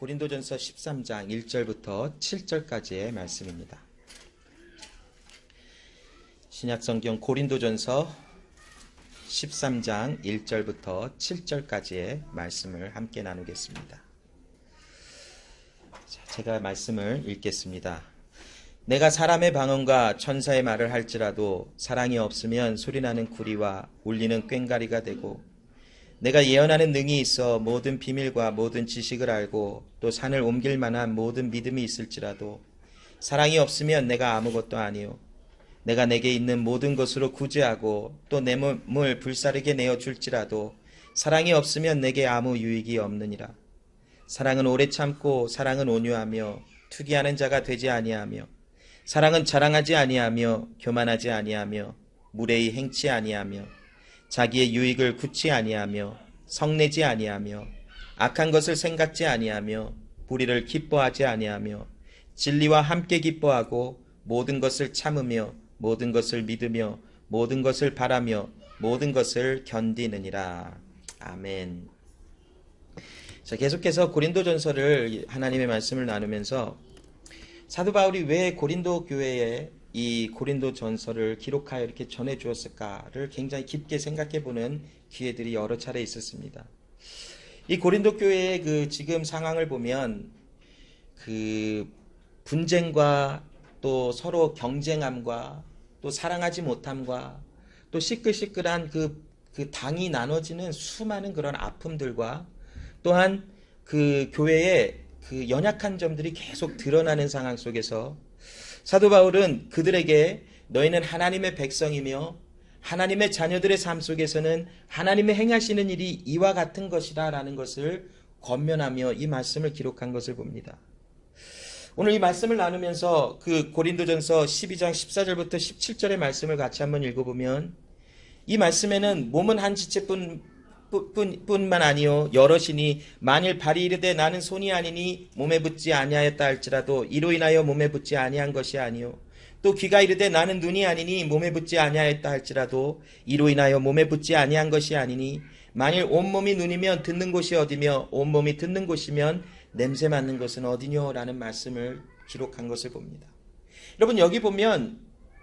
고린도전서 13장 1절부터 7절까지의 말씀입니다. 신약성경 고린도전서 13장 1절부터 7절까지의 말씀을 함께 나누겠습니다. 제가 말씀을 읽겠습니다. 내가 사람의 방언과 천사의 말을 할지라도 사랑이 없으면 소리나는 구리와 울리는 꽹과리가 되고, 내가 예언하는 능이 있어 모든 비밀과 모든 지식을 알고 또 산을 옮길 만한 모든 믿음이 있을지라도 사랑이 없으면 내가 아무것도 아니요, 내가 내게 있는 모든 것으로 구제하고 또 내 몸을 불사르게 내어줄지라도 사랑이 없으면 내게 아무 유익이 없느니라. 사랑은 오래 참고 사랑은 온유하며 투기하는 자가 되지 아니하며, 사랑은 자랑하지 아니하며 교만하지 아니하며 무례히 행치 아니하며 자기의 유익을 굳지 아니하며 성내지 아니하며 악한 것을 생각지 아니하며 불의를 기뻐하지 아니하며 진리와 함께 기뻐하고 모든 것을 참으며 모든 것을 믿으며 모든 것을 바라며 모든 것을 견디느니라. 아멘. 자, 계속해서 고린도전서를 하나님의 말씀을 나누면서 사도 바울이 왜 고린도 교회에 이 고린도전서를 기록하여 이렇게 전해 주었을까를 굉장히 깊게 생각해 보는 기회들이 여러 차례 있었습니다. 이 고린도 교회의 그 지금 상황을 보면 그 분쟁과 또 서로 경쟁함과 또 사랑하지 못함과 또 시끌시끌한 그 당이 나눠지는 수많은 그런 아픔들과 또한 그 교회의 그 연약한 점들이 계속 드러나는 상황 속에서 사도 바울은 그들에게 너희는 하나님의 백성이며 하나님의 자녀들의 삶 속에서는 하나님의 행하시는 일이 이와 같은 것이다 라는 것을 권면하며 이 말씀을 기록한 것을 봅니다. 오늘 이 말씀을 나누면서 그 고린도전서 12장 14절부터 17절의 말씀을 같이 한번 읽어보면 이 말씀에는 몸은 한 지체뿐만 아니요 여럿이니 만일 발이 이르되 나는 손이 아니니 몸에 붙지 아니하였다 할지라도 이로 인하여 몸에 붙지 아니한 것이 아니요, 또 귀가 이르되 나는 눈이 아니니 몸에 붙지 아니하였다 할지라도 이로 인하여 몸에 붙지 아니한 것이 아니니 만일 온몸이 눈이면 듣는 곳이 어디며 온몸이 듣는 곳이면 냄새 맡는 것은 어디뇨 라는 말씀을 기록한 것을 봅니다. 여러분, 여기 보면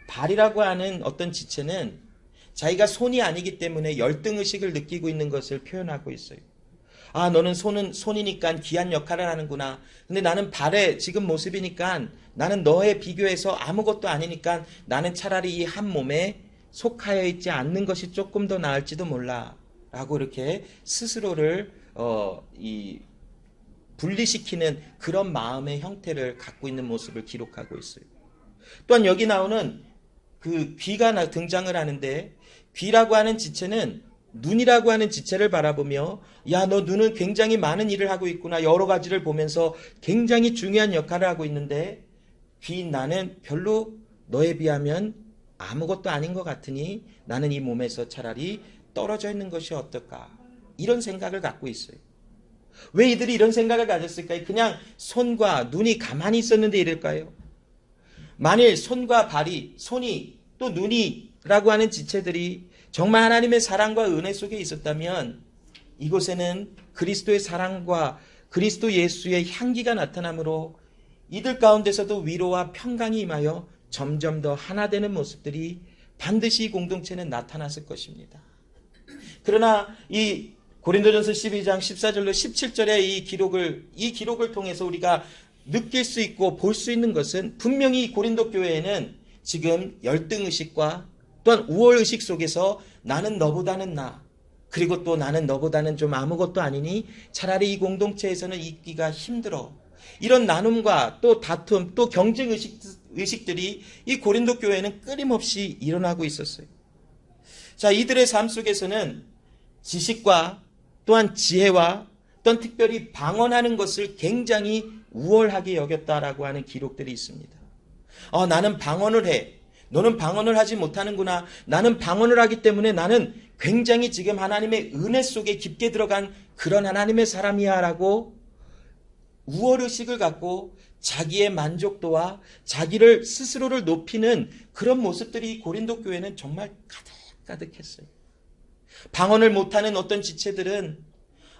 발이라고 하는 어떤 지체는 자기가 손이 아니기 때문에 열등의식을 느끼고 있는 것을 표현하고 있어요. 아, 너는 손이니까 귀한 역할을 하는구나. 근데 나는 발의 지금 모습이니까 나는 너에 비교해서 아무것도 아니니까 나는 차라리 이 한 몸에 속하여 있지 않는 것이 조금 더 나을지도 몰라 라고 이렇게 스스로를 분리시키는 그런 마음의 형태를 갖고 있는 모습을 기록하고 있어요. 또한 여기 나오는 그 귀가 등장을 하는데, 귀라고 하는 지체는 눈이라고 하는 지체를 바라보며 야, 너 눈은 굉장히 많은 일을 하고 있구나, 여러 가지를 보면서 굉장히 중요한 역할을 하고 있는데 귀인 나는 별로 너에 비하면 아무것도 아닌 것 같으니 나는 이 몸에서 차라리 떨어져 있는 것이 어떨까, 이런 생각을 갖고 있어요. 왜 이들이 이런 생각을 가졌을까요? 그냥 손과 눈이 가만히 있었는데 이럴까요? 만일 손과 발이, 손이 또 눈이라고 하는 지체들이 정말 하나님의 사랑과 은혜 속에 있었다면 이곳에는 그리스도의 사랑과 그리스도 예수의 향기가 나타나므로 이들 가운데서도 위로와 평강이 임하여 점점 더 하나 되는 모습들이 반드시 이 공동체는 나타났을 것입니다. 그러나 이 고린도전서 12장 14절로 17절의 이 기록을 통해서 우리가 느낄 수 있고 볼 수 있는 것은 분명히 고린도 교회에는 지금 열등의식과 또한 우월의식 속에서 나는 너보다는 나, 그리고 또 나는 너보다는 좀 아무것도 아니니 차라리 이 공동체에서는 있기가 힘들어, 이런 나눔과 또 다툼 또 경쟁의식들이 이 고린도 교회에는 끊임없이 일어나고 있었어요. 자, 이들의 삶 속에서는 지식과 또한 지혜와 또한 특별히 방언하는 것을 굉장히 우월하게 여겼다라고 하는 기록들이 있습니다. 나는 방언을 해, 너는 방언을 하지 못하는구나, 나는 방언을 하기 때문에 나는 굉장히 지금 하나님의 은혜 속에 깊게 들어간 그런 하나님의 사람이야 라고 우월의식을 갖고 자기의 만족도와 자기를 스스로를 높이는 그런 모습들이 고린도 교회는 정말 가득가득했어요. 방언을 못하는 어떤 지체들은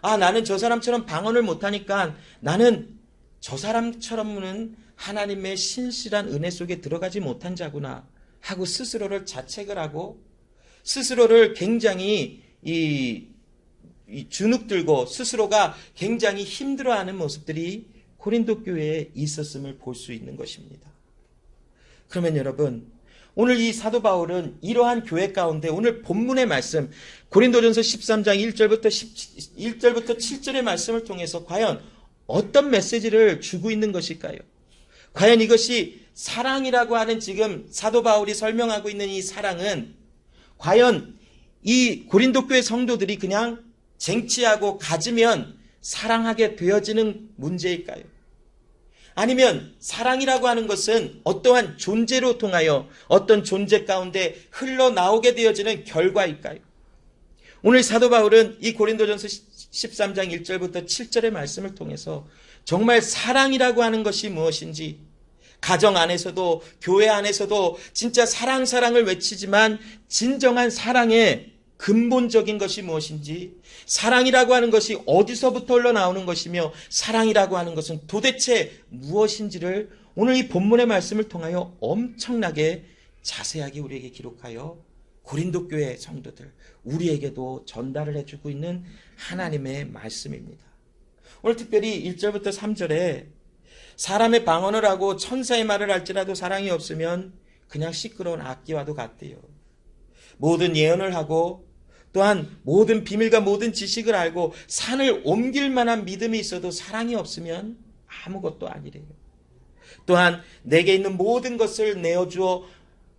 나는 저 사람처럼 방언을 못하니까 나는 저 사람처럼은 하나님의 신실한 은혜 속에 들어가지 못한 자구나 하고 스스로를 자책을 하고 스스로를 굉장히 주눅들고 스스로가 굉장히 힘들어하는 모습들이 고린도 교회에 있었음을 볼 수 있는 것입니다. 그러면 여러분, 오늘 이 사도 바울은 이러한 교회 가운데 오늘 본문의 말씀 고린도전서 13장 1절부터 7절의 말씀을 통해서 과연 어떤 메시지를 주고 있는 것일까요? 과연 이것이 사랑이라고 하는 지금 사도 바울이 설명하고 있는 이 사랑은 과연 이 고린도 교회 성도들이 그냥 쟁취하고 가지면 사랑하게 되어지는 문제일까요? 아니면 사랑이라고 하는 것은 어떠한 존재로 통하여 어떤 존재 가운데 흘러나오게 되어지는 결과일까요? 오늘 사도 바울은 이 고린도전서 13장 1절부터 7절의 말씀을 통해서 정말 사랑이라고 하는 것이 무엇인지, 가정 안에서도 교회 안에서도 진짜 사랑을 외치지만 진정한 사랑의 근본적인 것이 무엇인지, 사랑이라고 하는 것이 어디서부터 흘러나오는 것이며 사랑이라고 하는 것은 도대체 무엇인지를 오늘 이 본문의 말씀을 통하여 엄청나게 자세하게 우리에게 기록하여 고린도 교회 성도들, 우리에게도 전달을 해주고 있는 하나님의 말씀입니다. 오늘 특별히 1절부터 3절에 사람의 방언을 하고 천사의 말을 할지라도 사랑이 없으면 그냥 시끄러운 악기와도 같대요. 모든 예언을 하고 또한 모든 비밀과 모든 지식을 알고 산을 옮길 만한 믿음이 있어도 사랑이 없으면 아무것도 아니래요. 또한 내게 있는 모든 것을 내어주어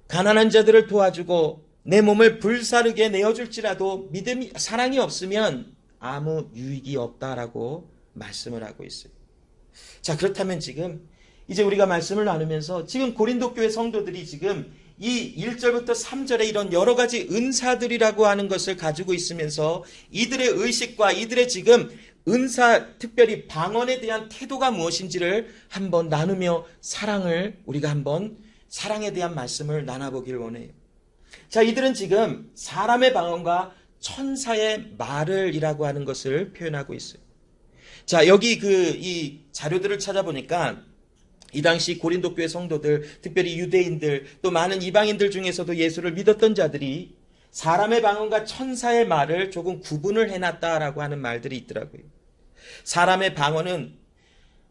가난한 자들을 도와주고 내 몸을 불사르게 내어줄지라도 사랑이 없으면 아무 유익이 없다라고 말씀을 하고 있어요. 자, 그렇다면 지금 이제 우리가 말씀을 나누면서 지금 고린도 교회 성도들이 지금 이 1절부터 3절에 이런 여러 가지 은사들이라고 하는 것을 가지고 있으면서 이들의 의식과 이들의 지금 은사, 특별히 방언에 대한 태도가 무엇인지를 한번 나누며 우리가 한번 사랑에 대한 말씀을 나눠보길 원해요. 자, 이들은 지금 사람의 방언과 천사의 말을이라고 하는 것을 표현하고 있어요. 자, 여기 이 자료들을 찾아보니까 이 당시 고린도 교회 성도들, 특별히 유대인들, 또 많은 이방인들 중에서도 예수를 믿었던 자들이 사람의 방언과 천사의 말을 조금 구분을 해놨다라고 하는 말들이 있더라고요. 사람의 방언은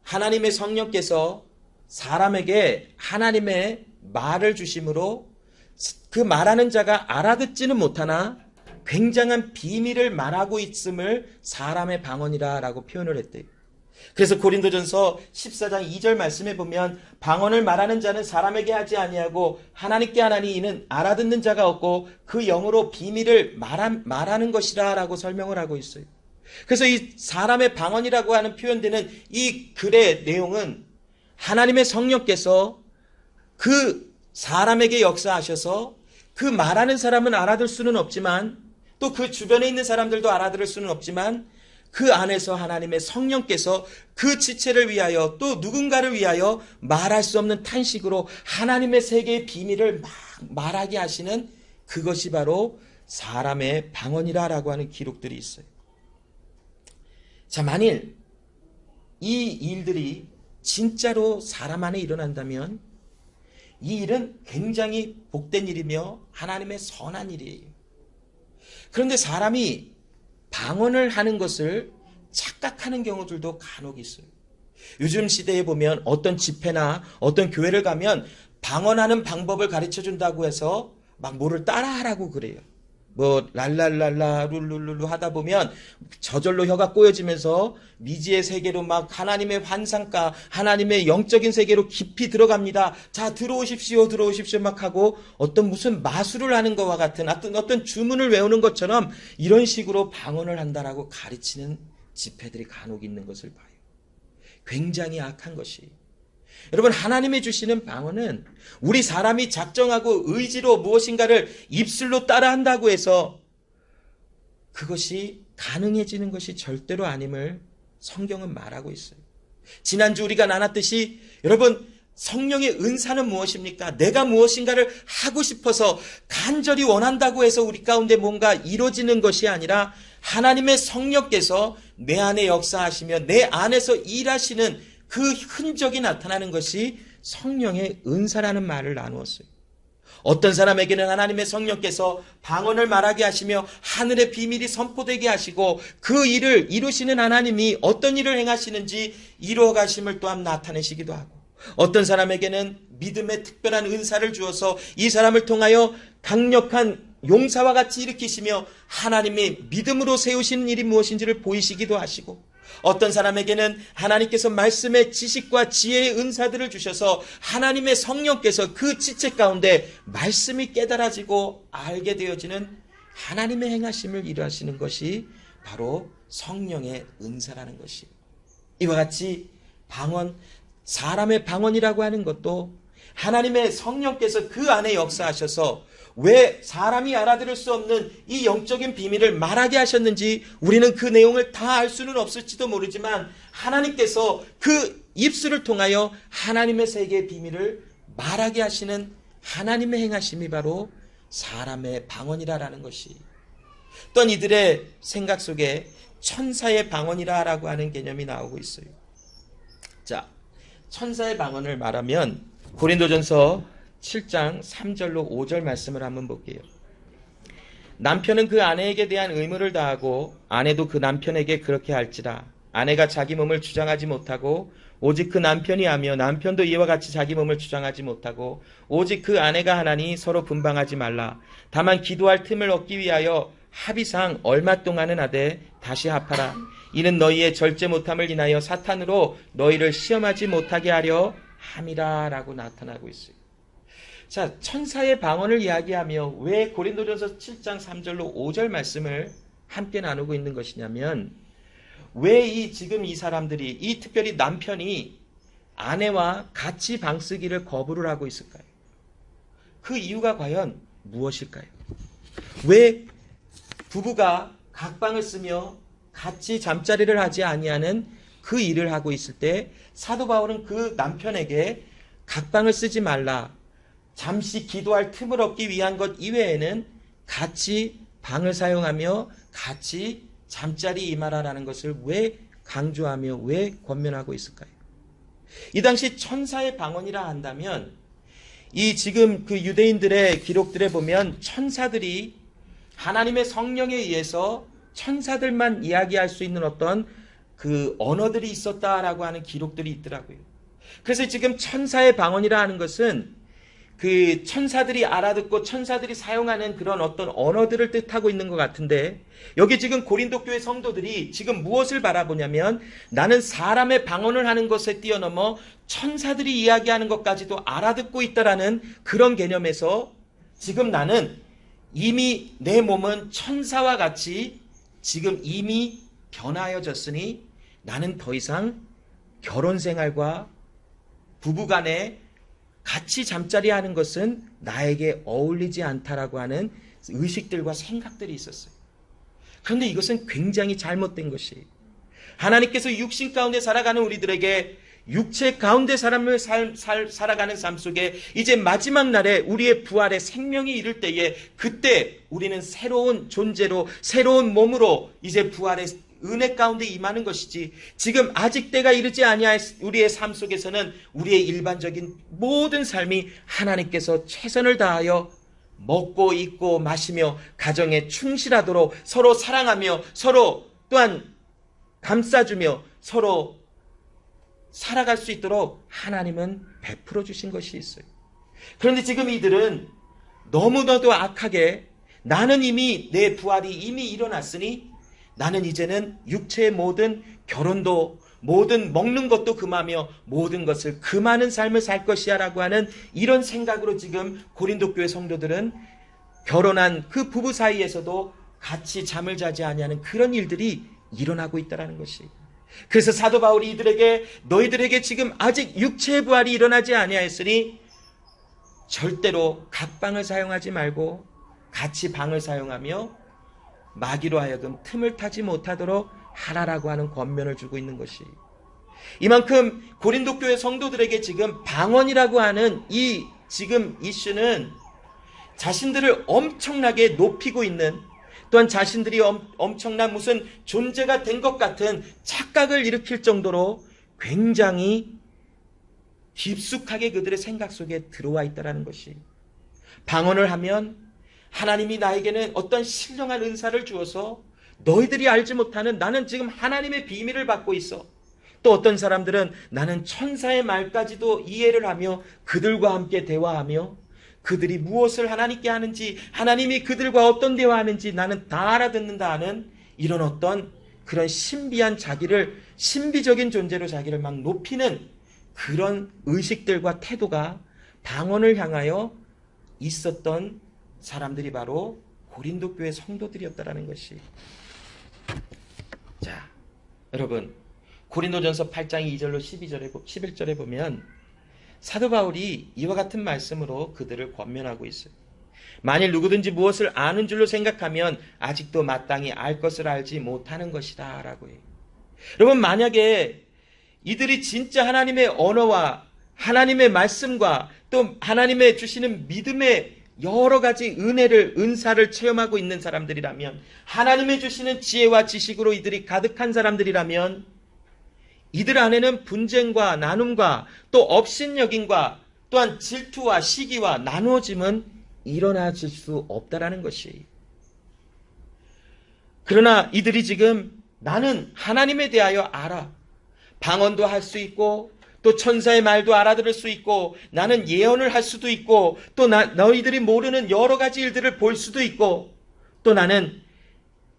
하나님의 성령께서 사람에게 하나님의 말을 주심으로 그 말하는 자가 알아듣지는 못하나 굉장한 비밀을 말하고 있음을 사람의 방언이라고 표현을 했대요. 그래서 고린도전서 14장 2절 말씀에 보면 방언을 말하는 자는 사람에게 하지 아니하고 하나님께 하나니 이는 알아듣는 자가 없고 그 영으로 비밀을 말하는 것이라 라고 설명을 하고 있어요. 그래서 이 사람의 방언이라고 하는 표현되는 이 글의 내용은 하나님의 성령께서 그 사람에게 역사하셔서 그 말하는 사람은 알아들 수는 없지만 또 그 주변에 있는 사람들도 알아들을 수는 없지만 그 안에서 하나님의 성령께서 그 지체를 위하여 또 누군가를 위하여 말할 수 없는 탄식으로 하나님의 세계의 비밀을 막 말하게 하시는 그것이 바로 사람의 방언이라고 하는 기록들이 있어요. 자, 만일 이 일들이 진짜로 사람 안에 일어난다면 이 일은 굉장히 복된 일이며 하나님의 선한 일이에요. 그런데 사람이 방언을 하는 것을 착각하는 경우들도 간혹 있어요. 요즘 시대에 보면 어떤 집회나 어떤 교회를 가면 방언하는 방법을 가르쳐 준다고 해서 막 뭐를 따라하라고 그래요. 뭐 랄랄랄라 룰룰룰루 하다 보면 저절로 혀가 꼬여지면서 미지의 세계로 막 하나님의 환상가, 하나님의 영적인 세계로 깊이 들어갑니다. 자, 들어오십시오 막 하고 어떤 무슨 마술을 하는 것과 같은 어떤 주문을 외우는 것처럼 이런 식으로 방언을 한다라고 가르치는 집회들이 간혹 있는 것을 봐요. 굉장히 악한 것이. 여러분, 하나님이 주시는 방언은 우리 사람이 작정하고 의지로 무엇인가를 입술로 따라한다고 해서 그것이 가능해지는 것이 절대로 아님을 성경은 말하고 있어요. 지난주 우리가 나눴듯이 여러분, 성령의 은사는 무엇입니까? 내가 무엇인가를 하고 싶어서 간절히 원한다고 해서 우리 가운데 뭔가 이루어지는 것이 아니라 하나님의 성령께서 내 안에 역사하시며 내 안에서 일하시는 그 흔적이 나타나는 것이 성령의 은사라는 말을 나누었어요. 어떤 사람에게는 하나님의 성령께서 방언을 말하게 하시며 하늘의 비밀이 선포되게 하시고 그 일을 이루시는 하나님이 어떤 일을 행하시는지 이루어 가심을 또한 나타내시기도 하고, 어떤 사람에게는 믿음의 특별한 은사를 주어서 이 사람을 통하여 강력한 용사와 같이 일으키시며 하나님이 믿음으로 세우시는 일이 무엇인지를 보이시기도 하시고, 어떤 사람에게는 하나님께서 말씀의 지식과 지혜의 은사들을 주셔서 하나님의 성령께서 그 지체 가운데 말씀이 깨달아지고 알게 되어지는 하나님의 행하심을 이루하시는 것이 바로 성령의 은사라는 것이, 이와 같이 방언, 사람의 방언이라고 하는 것도 하나님의 성령께서 그 안에 역사하셔서 왜 사람이 알아들을 수 없는 이 영적인 비밀을 말하게 하셨는지 우리는 그 내용을 다 알 수는 없을지도 모르지만, 하나님께서 그 입술을 통하여 하나님의 세계의 비밀을 말하게 하시는 하나님의 행하심이 바로 사람의 방언이라는 것이, 또한 이들의 생각 속에 천사의 방언이라고 하는 개념이 나오고 있어요. 자, 천사의 방언을 말하면 고린도전서 7장 3절로 5절 말씀을 한번 볼게요. 남편은 그 아내에게 대한 의무를 다하고 아내도 그 남편에게 그렇게 할지라. 아내가 자기 몸을 주장하지 못하고 오직 그 남편이 하며, 남편도 이와 같이 자기 몸을 주장하지 못하고 오직 그 아내가 하나니 서로 분방하지 말라. 다만 기도할 틈을 얻기 위하여 합의상 얼마 동안은 하되 다시 합하라. 이는 너희의 절제 못함을 인하여 사탄으로 너희를 시험하지 못하게 하려 함이라 라고 나타나고 있어요. 자, 천사의 방언을 이야기하며 왜 고린도전서 7장 3절로 5절 말씀을 함께 나누고 있는 것이냐면, 왜 지금 이 사람들이, 이 특별히 남편이 아내와 같이 방 쓰기를 거부를 하고 있을까요? 그 이유가 과연 무엇일까요? 왜 부부가 각방을 쓰며 같이 잠자리를 하지 아니하는 그 일을 하고 있을 때 사도 바울은 그 남편에게 각방을 쓰지 말라, 잠시 기도할 틈을 얻기 위한 것 이외에는 같이 방을 사용하며 같이 잠자리 임하라라는 것을 왜 강조하며 왜 권면하고 있을까요? 이 당시 천사의 방언이라 한다면, 이 지금 그 유대인들의 기록들에 보면 천사들이 하나님의 성령에 의해서 천사들만 이야기할 수 있는 어떤 그 언어들이 있었다라고 하는 기록들이 있더라고요. 그래서 지금 천사의 방언이라 하는 것은 그 천사들이 알아듣고 천사들이 사용하는 그런 어떤 언어들을 뜻하고 있는 것 같은데, 여기 지금 고린도 교회 성도들이 지금 무엇을 바라보냐면, 나는 사람의 방언을 하는 것에 뛰어넘어 천사들이 이야기하는 것까지도 알아듣고 있다라는 그런 개념에서 지금 나는 이미 내 몸은 천사와 같이 지금 이미 변화해졌으니 나는 더 이상 결혼 생활과 부부간에 같이 잠자리 하는 것은 나에게 어울리지 않다라고 하는 의식들과 생각들이 있었어요. 그런데 이것은 굉장히 잘못된 것이, 하나님께서 육신 가운데 살아가는 우리들에게 육체 가운데 살아가는 삶 속에 이제 마지막 날에 우리의 부활의 생명이 이를 때에, 그때 우리는 새로운 존재로 새로운 몸으로 이제 부활의 은혜 가운데 임하는 것이지, 지금 아직 때가 이르지 아니할 우리의 삶 속에서는 우리의 일반적인 모든 삶이 하나님께서 최선을 다하여 먹고 입고 마시며 가정에 충실하도록 서로 사랑하며 서로 또한 감싸주며 서로 살아갈 수 있도록 하나님은 베풀어 주신 것이 있어요. 그런데 지금 이들은 너무나도 악하게, 나는 이미 내 부활이 이미 일어났으니 나는 이제는 육체의 모든 결혼도 모든 먹는 것도 금하며 모든 것을 금하는 삶을 살 것이야 라고 하는 이런 생각으로 지금 고린도 교회 성도들은 결혼한 그 부부 사이에서도 같이 잠을 자지 아니하는 그런 일들이 일어나고 있다는 것이, 그래서 사도 바울이 이들에게 너희들에게 지금 아직 육체의 부활이 일어나지 아니하였으니 절대로 각방을 사용하지 말고 같이 방을 사용하며 마귀로 하여금 틈을 타지 못하도록 하라라고 하는 권면을 주고 있는 것이, 이만큼 고린도 교회 성도들에게 지금 방언이라고 하는 이 지금 이슈는 자신들을 엄청나게 높이고 있는, 또한 자신들이 엄청난 무슨 존재가 된 것 같은 착각을 일으킬 정도로 굉장히 깊숙하게 그들의 생각 속에 들어와 있다는 것이, 방언을 하면 하나님이 나에게는 어떤 신령한 은사를 주어서 너희들이 알지 못하는, 나는 지금 하나님의 비밀을 받고 있어. 또 어떤 사람들은 나는 천사의 말까지도 이해를 하며 그들과 함께 대화하며 그들이 무엇을 하나님께 하는지, 하나님이 그들과 어떤 대화하는지 나는 다 알아듣는다 하는 이런 어떤 그런 신비한 자기를, 신비적인 존재로 자기를 막 높이는 그런 의식들과 태도가 방언을 향하여 있었던 사람들이 바로 고린도 교회 성도들이었다라는 것이. 자, 여러분, 고린도전서 8장 2절로 11절에 보면 사도 바울이 이와 같은 말씀으로 그들을 권면하고 있어요. 만일 누구든지 무엇을 아는 줄로 생각하면 아직도 마땅히 알 것을 알지 못하는 것이다 라고 해요. 여러분, 만약에 이들이 진짜 하나님의 언어와 하나님의 말씀과 또 하나님의 주시는 믿음의 여러 가지 은사를 체험하고 있는 사람들이라면, 하나님의 주시는 지혜와 지식으로 이들이 가득한 사람들이라면, 이들 안에는 분쟁과 나눔과 또 업신여김과 또한 질투와 시기와 나누어짐은 일어나질 수 없다라는 것이. 그러나 이들이 지금 나는 하나님에 대하여 알아. 방언도 할 수 있고 또 천사의 말도 알아들을 수 있고 나는 예언을 할 수도 있고 또 너희들이 모르는 여러 가지 일들을 볼 수도 있고 또 나는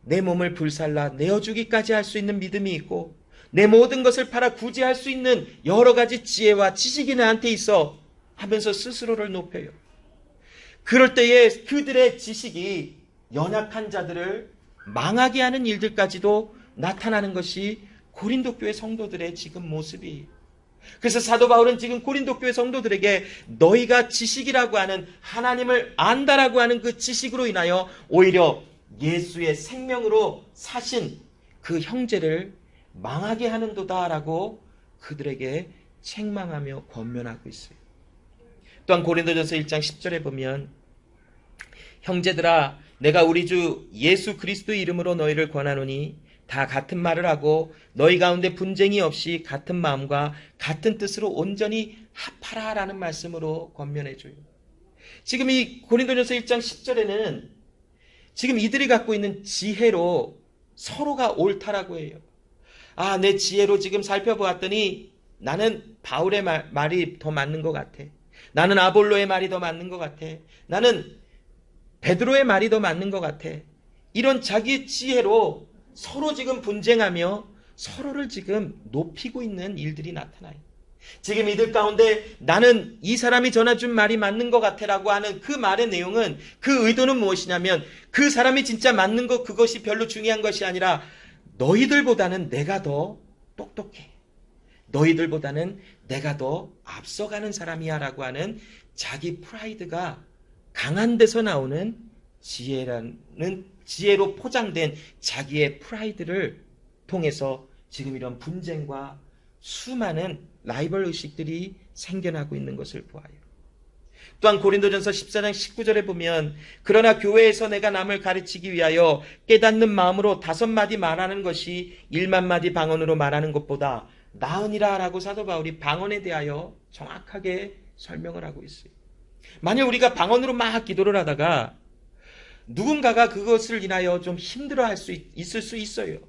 내 몸을 불살라 내어주기까지 할 수 있는 믿음이 있고 내 모든 것을 팔아 구제할 수 있는 여러 가지 지혜와 지식이 나한테 있어 하면서 스스로를 높여요. 그럴 때에 그들의 지식이 연약한 자들을 망하게 하는 일들까지도 나타나는 것이 고린도 교회 성도들의 지금 모습이. 그래서 사도 바울은 지금 고린도 교회 성도들에게 너희가 지식이라고 하는, 하나님을 안다라고 하는 그 지식으로 인하여 오히려 예수의 생명으로 사신 그 형제를 망하게 하는도다라고 그들에게 책망하며 권면하고 있어요. 또한 고린도전서 1장 10절에 보면 형제들아 내가 우리 주 예수 그리스도의 이름으로 너희를 권하노니 다 같은 말을 하고 너희 가운데 분쟁이 없이 같은 마음과 같은 뜻으로 온전히 합하라라는 말씀으로 권면해줘요. 지금 이 고린도전서 1장 10절에는 지금 이들이 갖고 있는 지혜로 서로가 옳다라고 해요. 아, 내 지혜로 지금 살펴보았더니 나는 바울의 말이 더 맞는 것 같아. 나는 아볼로의 말이 더 맞는 것 같아. 나는 베드로의 말이 더 맞는 것 같아. 이런 자기의 지혜로 서로 지금 분쟁하며 서로를 지금 높이고 있는 일들이 나타나요. 지금 이들 가운데 나는 이 사람이 전해준 말이 맞는 것 같아라고 하는 그 말의 내용은, 그 의도는 무엇이냐면 그 사람이 진짜 맞는 것, 그것이 별로 중요한 것이 아니라 너희들보다는 내가 더 똑똑해. 너희들보다는 내가 더 앞서가는 사람이야 라고 하는 자기 프라이드가 강한 데서 나오는 지혜로 포장된 자기의 프라이드를 통해서 지금 이런 분쟁과 수많은 라이벌 의식들이 생겨나고 있는 것을 보아요. 또한 고린도전서 14장 19절에 보면 그러나 교회에서 내가 남을 가르치기 위하여 깨닫는 마음으로 5마디 말하는 것이 1만마디 방언으로 말하는 것보다 나으니라 라고 사도 바울이 방언에 대하여 정확하게 설명을 하고 있어요. 만약 우리가 방언으로 막 기도를 하다가 누군가가 그것을 인하여 좀 힘들어할 수 있을 수 있어요.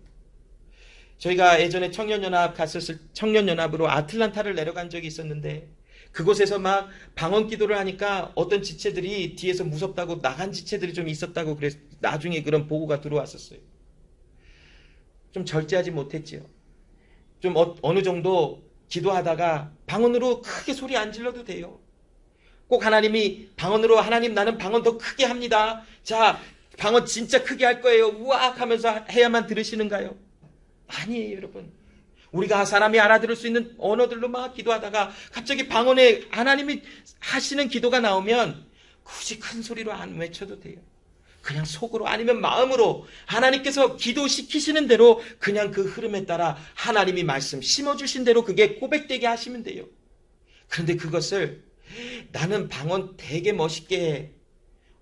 저희가 예전에 청년연합으로 아틀란타를 내려간 적이 있었는데 그곳에서 막 방언 기도를 하니까 어떤 지체들이 뒤에서 무섭다고 나간 지체들이 좀 있었다고 그래서 나중에 그런 보고가 들어왔었어요. 좀 절제하지 못했지요. 좀 어느 정도 기도하다가 방언으로 크게 소리 안 질러도 돼요. 꼭 하나님이 방언으로 하나님 나는 방언 더 크게 합니다. 자, 방언 진짜 크게 할 거예요. 우악 하면서 해야만 들으시는가요? 아니에요, 여러분. 우리가 사람이 알아들을 수 있는 언어들로 막 기도하다가 갑자기 방언에 하나님이 하시는 기도가 나오면 굳이 큰 소리로 안 외쳐도 돼요. 그냥 속으로 아니면 마음으로 하나님께서 기도시키시는 대로 그냥 그 흐름에 따라 하나님이 말씀 심어주신 대로 그게 고백되게 하시면 돼요. 그런데 그것을 나는 방언 되게 멋있게 해.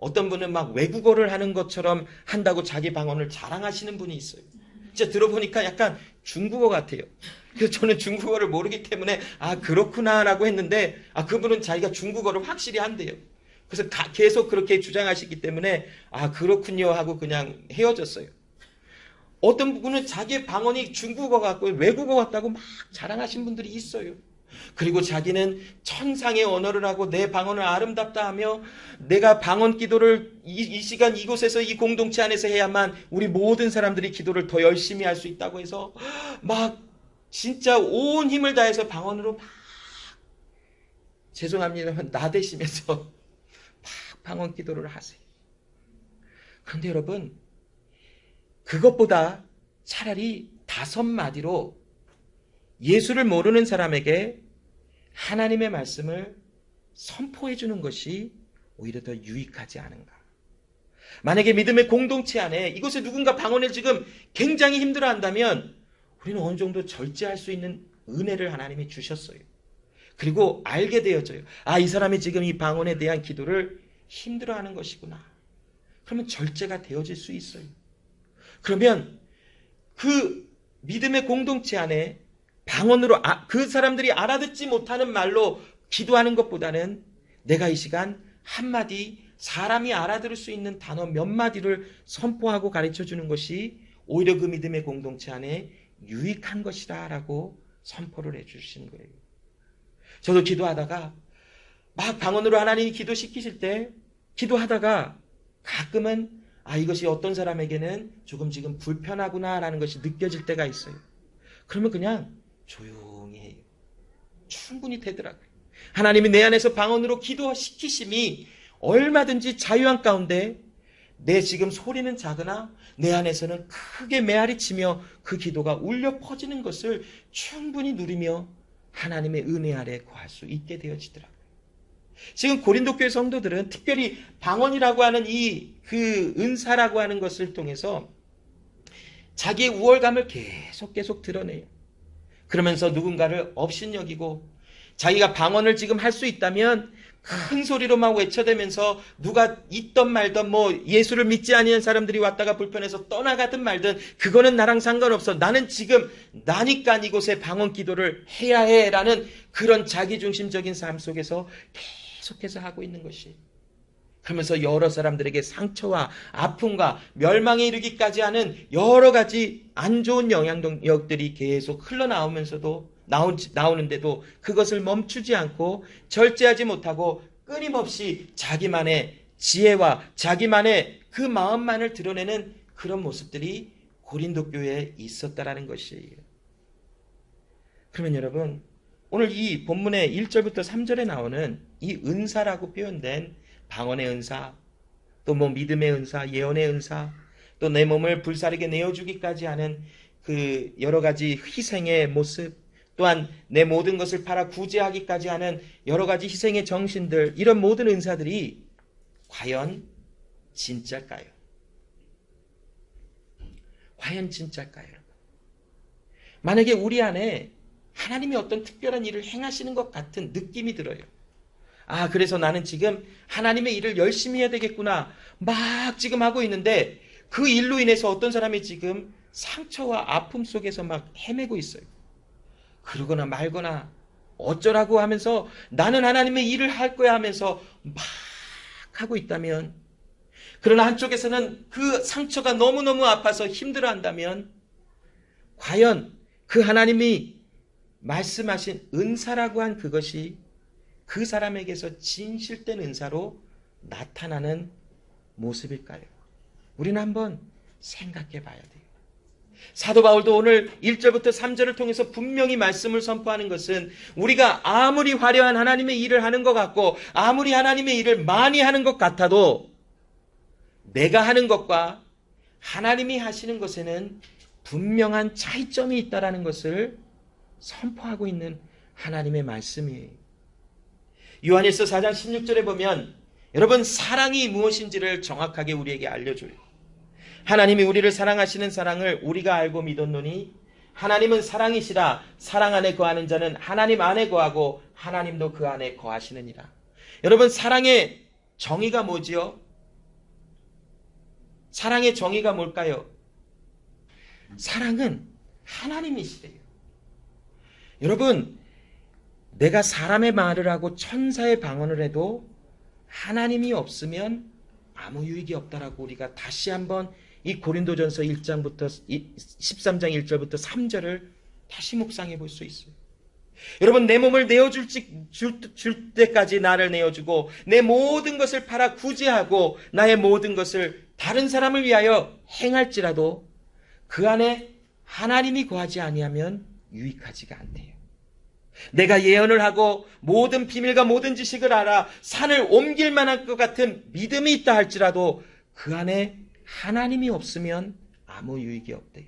어떤 분은 막 외국어를 하는 것처럼 한다고 자기 방언을 자랑하시는 분이 있어요. 진짜 들어보니까 약간 중국어 같아요. 그래서 저는 중국어를 모르기 때문에 그렇구나라고 했는데 그분은 자기가 중국어를 확실히 한대요. 그래서 계속 그렇게 주장하시기 때문에 그렇군요 하고 그냥 헤어졌어요. 어떤 분은 자기의 방언이 중국어 같고 외국어 같다고 막 자랑하신 분들이 있어요. 그리고 자기는 천상의 언어를 하고 내 방언을 아름답다 하며 내가 방언 기도를 이 시간 이곳에서 이 공동체 안에서 해야만 우리 모든 사람들이 기도를 더 열심히 할 수 있다고 해서 막 진짜 온 힘을 다해서 방언으로 막 죄송합니다만 나대시면서 막 방언 기도를 하세요. 그런데 여러분, 그것보다 차라리 5마디로 예수를 모르는 사람에게 하나님의 말씀을 선포해 주는 것이 오히려 더 유익하지 않은가. 만약에 믿음의 공동체 안에 이곳에 누군가 방언을 지금 굉장히 힘들어 한다면 우리는 어느 정도 절제할 수 있는 은혜를 하나님이 주셨어요. 그리고 알게 되어져요. 이 사람이 지금 이 방언에 대한 기도를 힘들어하는 것이구나. 그러면 절제가 되어질 수 있어요. 그러면 그 믿음의 공동체 안에 방언으로 그 사람들이 알아듣지 못하는 말로 기도하는 것보다는 내가 이 시간 한마디 사람이 알아들을 수 있는 단어 몇 마디를 선포하고 가르쳐 주는 것이 오히려 그 믿음의 공동체 안에 유익한 것이다라고 선포를 해 주시는 거예요. 저도 기도하다가 막 방언으로 하나님이 기도시키실 때 기도하다가 가끔은 이것이 어떤 사람에게는 조금 지금 불편하구나라는 것이 느껴질 때가 있어요. 그러면 그냥 조용히 해요. 충분히 되더라고요. 하나님이 내 안에서 방언으로 기도시키심이 얼마든지 자유한 가운데 내 지금 소리는 작으나 내 안에서는 크게 메아리치며 그 기도가 울려 퍼지는 것을 충분히 누리며 하나님의 은혜 아래 거할 수 있게 되어지더라고요. 지금 고린도 교회 성도들은 특별히 방언이라고 하는 그 은사라고 하는 것을 통해서 자기의 우월감을 계속 드러내요. 그러면서 누군가를 업신여기고 자기가 방언을 지금 할 수 있다면 큰 소리로 막 외쳐대면서 누가 있던 말던 예수를 믿지 아니한 사람들이 왔다가 불편해서 떠나가든 말든 그거는 나랑 상관없어. 나는 지금 나니까 이곳에 방언 기도를 해야 해라는 그런 자기중심적인 삶 속에서 계속해서 하고 있는 것이. 그러면서 여러 사람들에게 상처와 아픔과 멸망에 이르기까지 하는 여러 가지 안 좋은 영향력들이 계속 흘러나오면서도 나오는데도 그것을 멈추지 않고 절제하지 못하고 끊임없이 자기만의 지혜와 자기만의 그 마음만을 드러내는 그런 모습들이 고린도 교회에 있었다라는 것이에요. 그러면 여러분, 오늘 이 본문의 1절부터 3절에 나오는 이 은사라고 표현된 방언의 은사, 또 믿음의 은사, 예언의 은사, 또 내 몸을 불사르게 내어주기까지 하는 그 여러 가지 희생의 모습, 또한 내 모든 것을 팔아 구제하기까지 하는 여러 가지 희생의 정신들, 이런 모든 은사들이 과연 진짜일까요? 과연 진짜일까요, 여러분? 만약에 우리 안에 하나님이 어떤 특별한 일을 행하시는 것 같은 느낌이 들어요. 그래서 나는 지금 하나님의 일을 열심히 해야 되겠구나. 막 지금 하고 있는데 그 일로 인해서 어떤 사람이 지금 상처와 아픔 속에서 막 헤매고 있어요. 그러거나 말거나 어쩌라고 하면서 나는 하나님의 일을 할 거야 하면서 막 하고 있다면, 그러나 한쪽에서는 그 상처가 너무너무 아파서 힘들어한다면 과연 그 하나님이 말씀하신 은사라고 한 그것이 그 사람에게서 진실된 은사로 나타나는 모습일까요? 우리는 한번 생각해 봐야 돼요. 사도 바울도 오늘 1절부터 3절을 통해서 분명히 말씀을 선포하는 것은 우리가 아무리 화려한 하나님의 일을 하는 것 같고 아무리 하나님의 일을 많이 하는 것 같아도 내가 하는 것과 하나님이 하시는 것에는 분명한 차이점이 있다는 것을 선포하고 있는 하나님의 말씀이에요. 요한일서 4장 16절에 보면 여러분, 사랑이 무엇인지를 정확하게 우리에게 알려줘요. 하나님이 우리를 사랑하시는 사랑을 우리가 알고 믿었노니 하나님은 사랑이시라. 사랑 안에 거하는 자는 하나님 안에 거하고 하나님도 그 안에 거하시느니라. 여러분, 사랑의 정의가 뭐지요? 사랑의 정의가 뭘까요? 사랑은 하나님이시래요. 여러분, 내가 사람의 말을 하고 천사의 방언을 해도 하나님이 없으면 아무 유익이 없다라고 우리가 다시 한번 이 고린도전서 1장부터 13장 1절부터 3절을 다시 묵상해 볼 수 있어요. 여러분, 내 몸을 내어줄 때까지 나를 내어주고 내 모든 것을 팔아 구제하고 나의 모든 것을 다른 사람을 위하여 행할지라도 그 안에 하나님이 거하지 아니하면 유익하지가 않대요. 내가 예언을 하고 모든 비밀과 모든 지식을 알아 산을 옮길 만한 것 같은 믿음이 있다 할지라도 그 안에 하나님이 없으면 아무 유익이 없대요.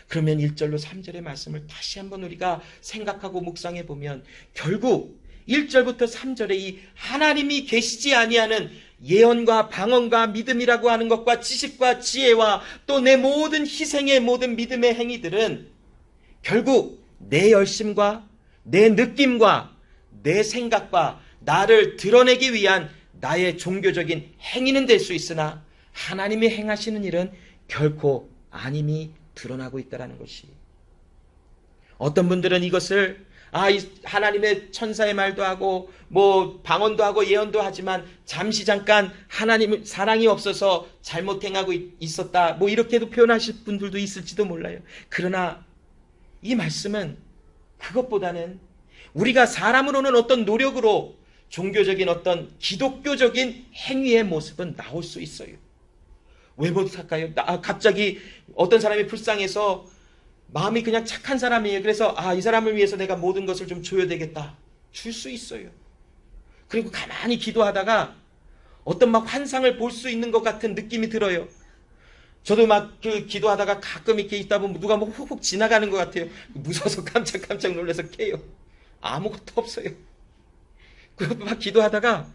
그러면 1절로 3절의 말씀을 다시 한번 우리가 생각하고 묵상해 보면 결국 1절부터 3절에 이 하나님이 계시지 아니하는 예언과 방언과 믿음이라고 하는 것과 지식과 지혜와 또 내 모든 희생의 모든 믿음의 행위들은 결국 내 열심과 내 느낌과 내 생각과 나를 드러내기 위한 나의 종교적인 행위는 될 수 있으나 하나님이 행하시는 일은 결코 아님이 드러나고 있다는 것이. 어떤 분들은 이것을 하나님의 천사의 말도 하고 뭐 방언도 하고 예언도 하지만 잠시 잠깐 하나님의 사랑이 없어서 잘못 행하고 있었다 뭐 이렇게도 표현하실 분들도 있을지도 몰라요. 그러나 이 말씀은 그것보다는 우리가 사람으로는 어떤 노력으로 종교적인 어떤 기독교적인 행위의 모습은 나올 수 있어요. 왜 못할까요? 갑자기 어떤 사람이 불쌍해서 마음이 그냥 착한 사람이에요. 그래서 이 사람을 위해서 내가 모든 것을 좀 줘야 되겠다. 줄 수 있어요. 그리고 가만히 기도하다가 어떤 막 환상을 볼 수 있는 것 같은 느낌이 들어요. 저도 막 기도하다가 가끔 이렇게 있다 보면 누가 뭐 훅훅 지나가는 것 같아요. 무서워서 깜짝깜짝 놀라서 깨요. 아무것도 없어요. 막 기도하다가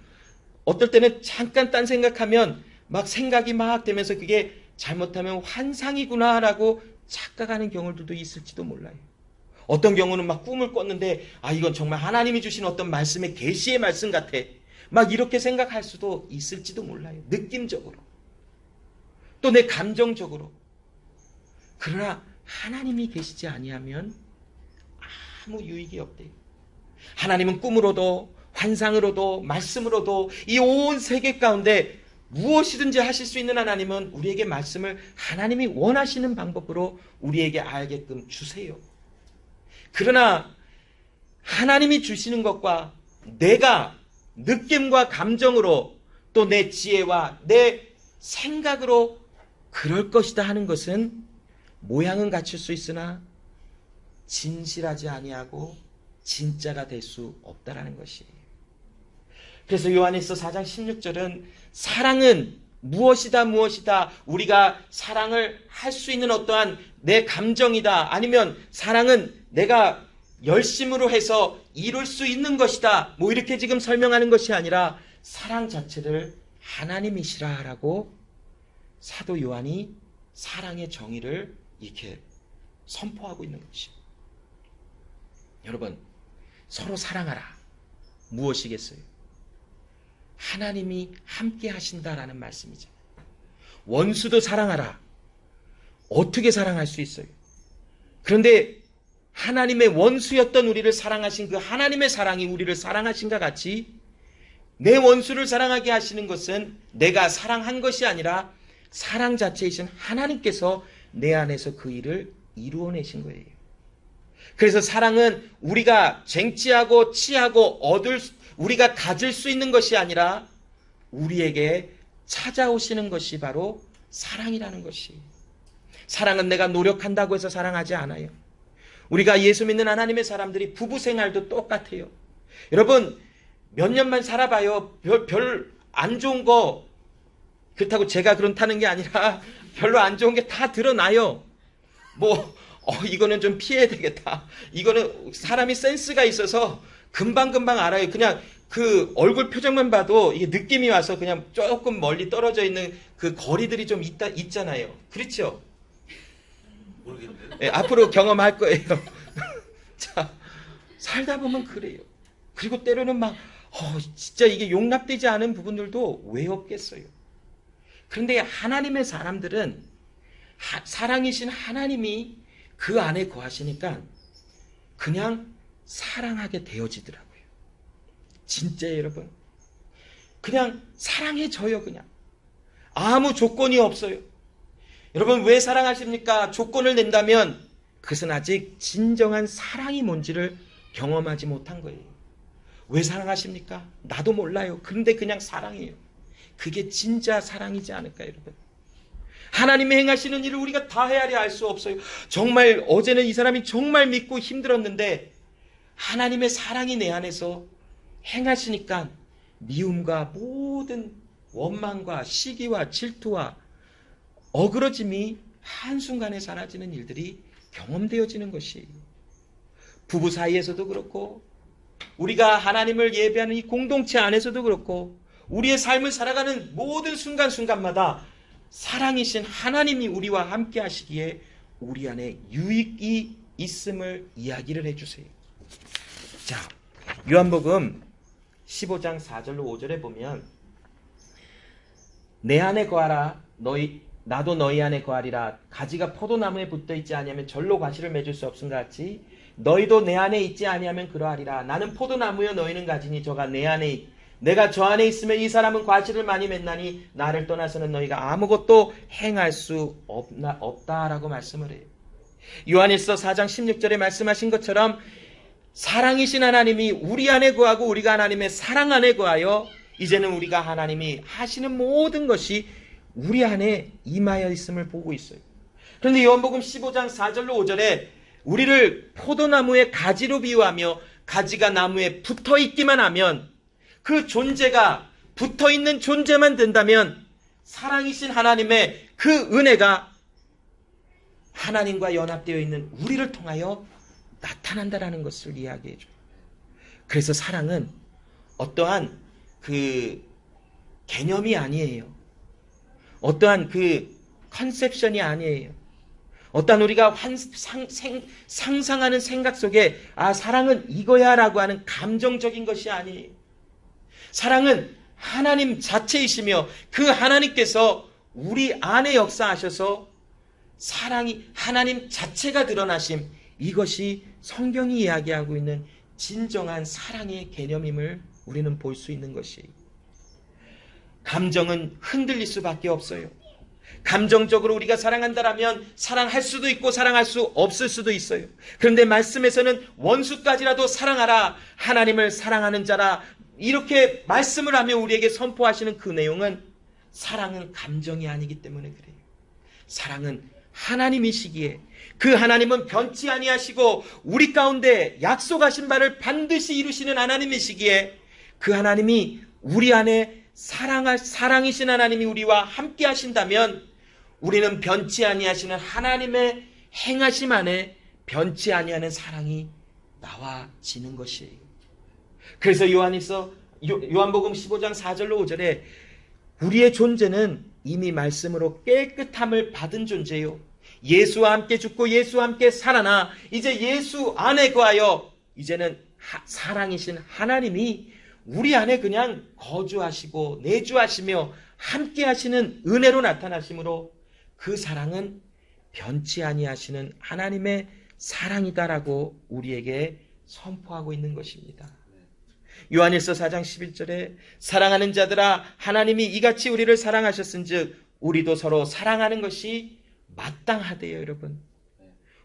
어떨 때는 잠깐 딴 생각하면 막 생각이 막 되면서 그게 잘못하면 환상이구나라고 착각하는 경우들도 있을지도 몰라요. 어떤 경우는 막 꿈을 꿨는데 이건 정말 하나님이 주신 어떤 말씀의 계시의 말씀 같아. 막 이렇게 생각할 수도 있을지도 몰라요. 느낌적으로. 또 내 감정적으로. 그러나 하나님이 계시지 아니하면 아무 유익이 없대요. 하나님은 꿈으로도 환상으로도 말씀으로도 이 온 세계 가운데 무엇이든지 하실 수 있는 하나님은 우리에게 말씀을 하나님이 원하시는 방법으로 우리에게 알게끔 주세요. 그러나 하나님이 주시는 것과 내가 느낌과 감정으로 또 내 지혜와 내 생각으로 그럴 것이다 하는 것은 모양은 갖출 수 있으나 진실하지 아니하고 진짜가 될 수 없다라는 것이에요. 그래서 요한일서 4장 16절은 사랑은 무엇이다 우리가 사랑을 할 수 있는 어떠한 내 감정이다 아니면 사랑은 내가 열심으로 해서 이룰 수 있는 것이다 뭐 이렇게 지금 설명하는 것이 아니라 사랑 자체를 하나님이시라라고 사도 요한이 사랑의 정의를 이렇게 선포하고 있는 것이죠. 여러분, 서로 사랑하라. 무엇이겠어요? 하나님이 함께 하신다라는 말씀이잖아요. 원수도 사랑하라. 어떻게 사랑할 수 있어요? 그런데 하나님의 원수였던 우리를 사랑하신 그 하나님의 사랑이 우리를 사랑하신과 같이 내 원수를 사랑하게 하시는 것은 내가 사랑한 것이 아니라 사랑 자체이신 하나님께서 내 안에서 그 일을 이루어내신 거예요. 그래서 사랑은 우리가 쟁취하고 취하고 우리가 가질 수 있는 것이 아니라 우리에게 찾아오시는 것이 바로 사랑이라는 것이. 사랑은 내가 노력한다고 해서 사랑하지 않아요. 우리가 예수 믿는 하나님의 사람들이 부부 생활도 똑같아요. 여러분, 몇 년만 살아봐요. 별 안 좋은 거, 그렇다고 제가 그렇다는 게 아니라 별로 안 좋은 게 다 드러나요. 이거는 좀 피해야 되겠다. 이거는 사람이 센스가 있어서 금방금방 알아요. 그냥 그 얼굴 표정만 봐도 이게 느낌이 와서 그냥 조금 멀리 떨어져 있는 그 거리들이 좀 있잖아요. 그렇죠? 모르겠는데. 네, 앞으로 경험할 거예요. 자, 살다 보면 그래요. 그리고 때로는 진짜 이게 용납되지 않은 부분들도 왜 없겠어요. 그런데 하나님의 사람들은 사랑이신 하나님이 그 안에 거하시니까 그냥 사랑하게 되어지더라고요. 진짜 여러분. 그냥 사랑해져요. 그냥. 아무 조건이 없어요. 여러분 왜 사랑하십니까? 조건을 낸다면 그것은 아직 진정한 사랑이 뭔지를 경험하지 못한 거예요. 왜 사랑하십니까? 나도 몰라요. 그런데 그냥 사랑해요. 그게 진짜 사랑이지 않을까요, 여러분? 하나님이 행하시는 일을 우리가 다 헤아려 알 수 없어요. 정말 어제는 이 사람이 정말 믿고 힘들었는데 하나님의 사랑이 내 안에서 행하시니까 미움과 모든 원망과 시기와 질투와 어그러짐이 한순간에 사라지는 일들이 경험되어지는 것이 부부 사이에서도 그렇고 우리가 하나님을 예배하는 이 공동체 안에서도 그렇고 우리의 삶을 살아가는 모든 순간순간마다 사랑이신 하나님이 우리와 함께 하시기에 우리 안에 유익이 있음을 이야기를 해주세요. 자, 요한복음 15장 4절로 5절에 보면 내 안에 거하라 나도 너희 안에 거하리라. 가지가 포도나무에 붙어있지 아니하면 절로 과실을 맺을 수 없음과 같이 너희도 내 안에 있지 아니하면 그러하리라. 나는 포도나무여 너희는 가지니 저가 내 안에 내가 저 안에 있으면 이 사람은 과실을 많이 맺나니 나를 떠나서는 너희가 아무것도 행할 수 없다라고 말씀을 해요. 요한일서 4장 16절에 말씀하신 것처럼 사랑이신 하나님이 우리 안에 거하고 우리가 하나님의 사랑 안에 거하여 이제는 우리가 하나님이 하시는 모든 것이 우리 안에 임하여 있음을 보고 있어요. 그런데 요한복음 15장 4절로 5절에 우리를 포도나무의 가지로 비유하며 가지가 나무에 붙어 있기만 하면 그 존재가 붙어 있는 존재만 된다면 사랑이신 하나님의 그 은혜가 하나님과 연합되어 있는 우리를 통하여 나타난다라는 것을 이야기해 줘요. 그래서 사랑은 어떠한 그 개념이 아니에요. 어떠한 그 컨셉션이 아니에요. 어떠한 우리가 상상하는 생각 속에 사랑은 이거야 라고 하는 감정적인 것이 아니에요. 사랑은 하나님 자체이시며 그 하나님께서 우리 안에 역사하셔서 사랑이 하나님 자체가 드러나심, 이것이 성경이 이야기하고 있는 진정한 사랑의 개념임을 우리는 볼 수 있는 것이에요. 감정은 흔들릴 수밖에 없어요. 감정적으로 우리가 사랑한다라면 사랑할 수도 있고 사랑할 수 없을 수도 있어요. 그런데 말씀에서는 원수까지라도 사랑하라, 하나님을 사랑하는 자라, 이렇게 말씀을 하며 우리에게 선포하시는 그 내용은 사랑은 감정이 아니기 때문에 그래요. 사랑은 하나님이시기에 그 하나님은 변치 아니하시고 우리 가운데 약속하신 바를 반드시 이루시는 하나님이시기에 그 하나님이 우리 안에 사랑이신 하나님이 우리와 함께 하신다면 우리는 변치 아니하시는 하나님의 행하심 안에 변치 아니하는 사랑이 나와지는 것이에요. 그래서 요한복음 15장 4절로 5절에 우리의 존재는 이미 말씀으로 깨끗함을 받은 존재요. 예수와 함께 죽고 예수와 함께 살아나 이제 예수 안에 거하여 이제는 사랑이신 하나님이 우리 안에 그냥 거주하시고 내주하시며 함께 하시는 은혜로 나타나심으로 그 사랑은 변치 아니하시는 하나님의 사랑이다라고 우리에게 선포하고 있는 것입니다. 요한일서 4장 11절에 사랑하는 자들아 하나님이 이같이 우리를 사랑하셨은즉 우리도 서로 사랑하는 것이 마땅하대요. 여러분,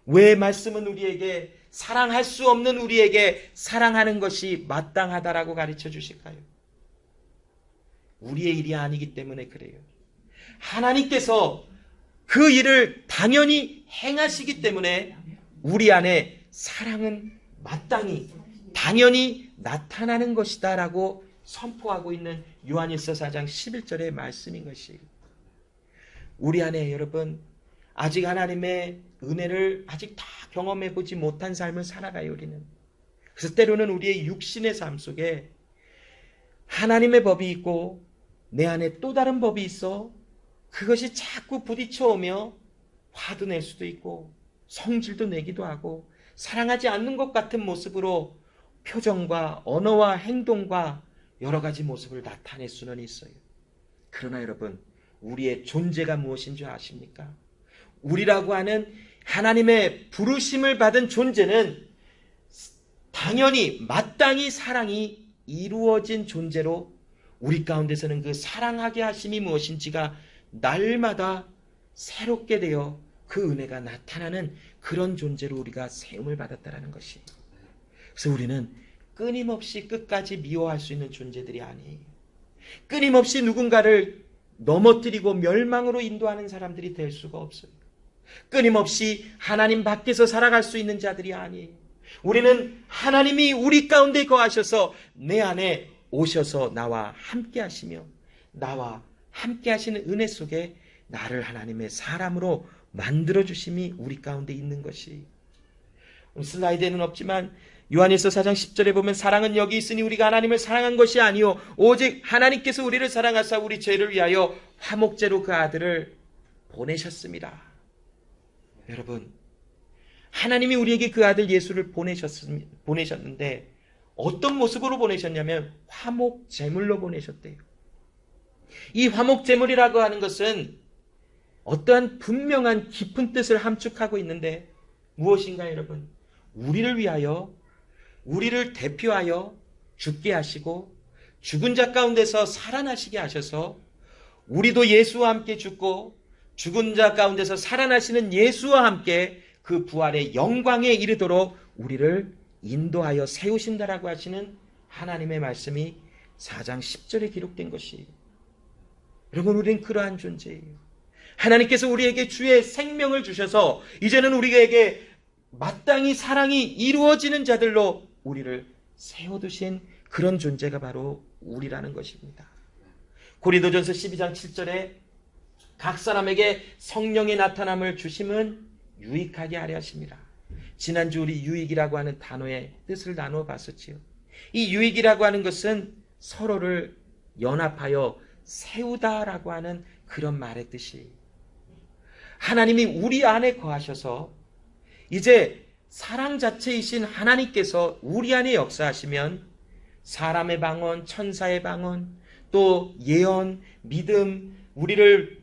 왜 말씀은 우리에게 사랑할 수 없는 우리에게 사랑하는 것이 마땅하다라고 가르쳐 주실까요? 우리의 일이 아니기 때문에 그래요. 하나님께서 그 일을 당연히 행하시기 때문에 우리 안에 사랑은 마땅히 당연히 나타나는 것이다 라고 선포하고 있는 요한일서 4장 11절의 말씀인 것이에요. 우리 안에 여러분 아직 하나님의 은혜를 아직 다 경험해 보지 못한 삶을 살아가요. 우리는. 그래서 때로는 우리의 육신의 삶 속에 하나님의 법이 있고 내 안에 또 다른 법이 있어 그것이 자꾸 부딪혀오며 화도 낼 수도 있고 성질도 내기도 하고 사랑하지 않는 것 같은 모습으로 표정과 언어와 행동과 여러 가지 모습을 나타낼 수는 있어요. 그러나 여러분, 우리의 존재가 무엇인 줄 아십니까? 우리라고 하는 하나님의 부르심을 받은 존재는 당연히 마땅히 사랑이 이루어진 존재로 우리 가운데서는 그 사랑하게 하심이 무엇인지가 날마다 새롭게 되어 그 은혜가 나타나는 그런 존재로 우리가 세움을 받았다라는 것이. 그래서 우리는 끊임없이 끝까지 미워할 수 있는 존재들이 아니에요. 끊임없이 누군가를 넘어뜨리고 멸망으로 인도하는 사람들이 될 수가 없어요. 끊임없이 하나님 밖에서 살아갈 수 있는 자들이 아니에요. 우리는 하나님이 우리 가운데 거하셔서 내 안에 오셔서 나와 함께 하시며 나와 함께 하시는 은혜 속에 나를 하나님의 사람으로 만들어 주심이 우리 가운데 있는 것이. 슬라이드에는 없지만 요한일서 4장 10절에 보면 사랑은 여기 있으니 우리가 하나님을 사랑한 것이 아니요 오직 하나님께서 우리를 사랑하사 우리 죄를 위하여 화목제로 그 아들을 보내셨습니다. 여러분, 하나님이 우리에게 그 아들 예수를 보내셨는데 어떤 모습으로 보내셨냐면 화목제물로 보내셨대요. 이 화목제물이라고 하는 것은 어떠한 분명한 깊은 뜻을 함축하고 있는데 무엇인가 여러분? 우리를 위하여, 우리를 대표하여 죽게 하시고 죽은 자 가운데서 살아나시게 하셔서 우리도 예수와 함께 죽고 죽은 자 가운데서 살아나시는 예수와 함께 그 부활의 영광에 이르도록 우리를 인도하여 세우신다라고 하시는 하나님의 말씀이 4장 10절에 기록된 것이에요. 여러분, 우리는 그러한 존재예요. 하나님께서 우리에게 주의 생명을 주셔서 이제는 우리에게 마땅히 사랑이 이루어지는 자들로 우리를 세워두신 그런 존재가 바로 우리라는 것입니다. 고린도전서 12장 7절에 각 사람에게 성령의 나타남을 주심은 유익하게 하려 하십니다. 지난주 우리 유익이라고 하는 단어의 뜻을 나누어 봤었지요. 이 유익이라고 하는 것은 서로를 연합하여 세우다라고 하는 그런 말의 뜻이. 하나님이 우리 안에 거하셔서 이제 사랑 자체이신 하나님께서 우리 안에 역사하시면 사람의 방언, 천사의 방언, 또 예언, 믿음, 우리를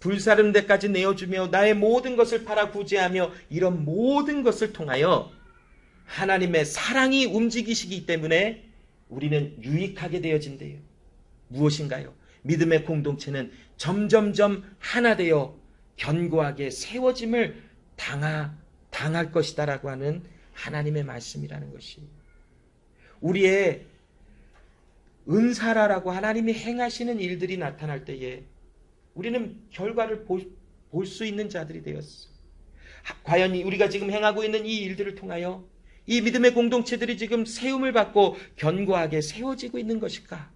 불사른 데까지 내어주며 나의 모든 것을 팔아 구제하며 이런 모든 것을 통하여 하나님의 사랑이 움직이시기 때문에 우리는 유익하게 되어진대요. 무엇인가요? 믿음의 공동체는 점점점 하나 되어 견고하게 세워짐을 당할 것이다라고 하는 하나님의 말씀이라는 것이. 우리의 은사라라고 하나님이 행하시는 일들이 나타날 때에 우리는 결과를 볼 수 있는 자들이 되었어. 과연 우리가 지금 행하고 있는 이 일들을 통하여 이 믿음의 공동체들이 지금 세움을 받고 견고하게 세워지고 있는 것일까?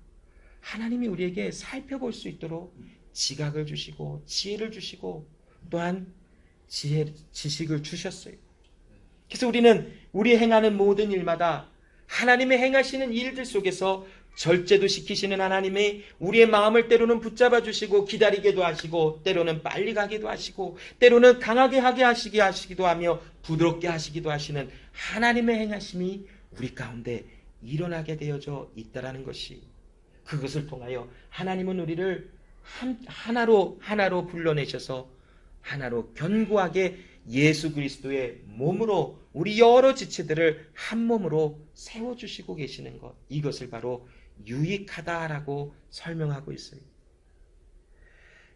하나님이 우리에게 살펴볼 수 있도록 지각을 주시고 지혜를 주시고 또한 지식을 주셨어요. 그래서 우리는 우리 행하는 모든 일마다 하나님의 행하시는 일들 속에서 절제도 시키시는 하나님이 우리의 마음을 때로는 붙잡아 주시고 기다리게도 하시고 때로는 빨리 가기도 하시고 때로는 강하게 하게 하시기도 하며 부드럽게 하시기도 하시는 하나님의 행하심이 우리 가운데 일어나게 되어져 있다라는 것이. 그것을 통하여 하나님은 우리를 하나로 불러내셔서 하나로 견고하게 예수 그리스도의 몸으로 우리 여러 지체들을 한 몸으로 세워주시고 계시는 것, 이것을 바로 유익하다라고 설명하고 있어요.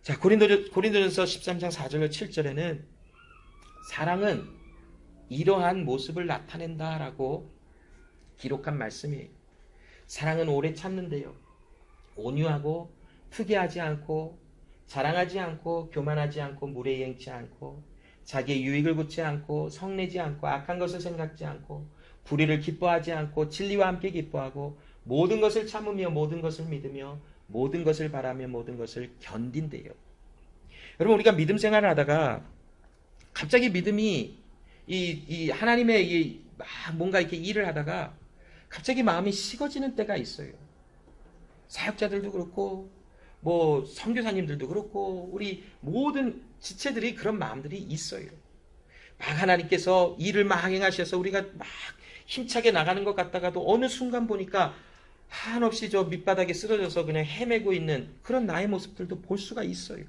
자, 고린도전서 13장 4절로 7절에는 사랑은 이러한 모습을 나타낸다라고 기록한 말씀이에요. 사랑은 오래 참는데요, 온유하고 특이하지 않고 자랑하지 않고 교만하지 않고 무례행치 않고 자기의 유익을 굳지 않고 성내지 않고 악한 것을 생각지 않고 불의를 기뻐하지 않고 진리와 함께 기뻐하고 모든 것을 참으며 모든 것을 믿으며 모든 것을 바라며 모든 것을 견딘대요. 여러분, 우리가 믿음 생활을 하다가 갑자기 믿음이 이 하나님의 뭔가 이렇게 일을 하다가 갑자기 마음이 식어지는 때가 있어요. 사역자들도 그렇고 뭐 선교사님들도 그렇고 우리 모든 지체들이 그런 마음들이 있어요. 막 하나님께서 일을 막 행하셔서 우리가 막 힘차게 나가는 것 같다가도 어느 순간 보니까 한없이 저 밑바닥에 쓰러져서 그냥 헤매고 있는 그런 나의 모습들도 볼 수가 있어요.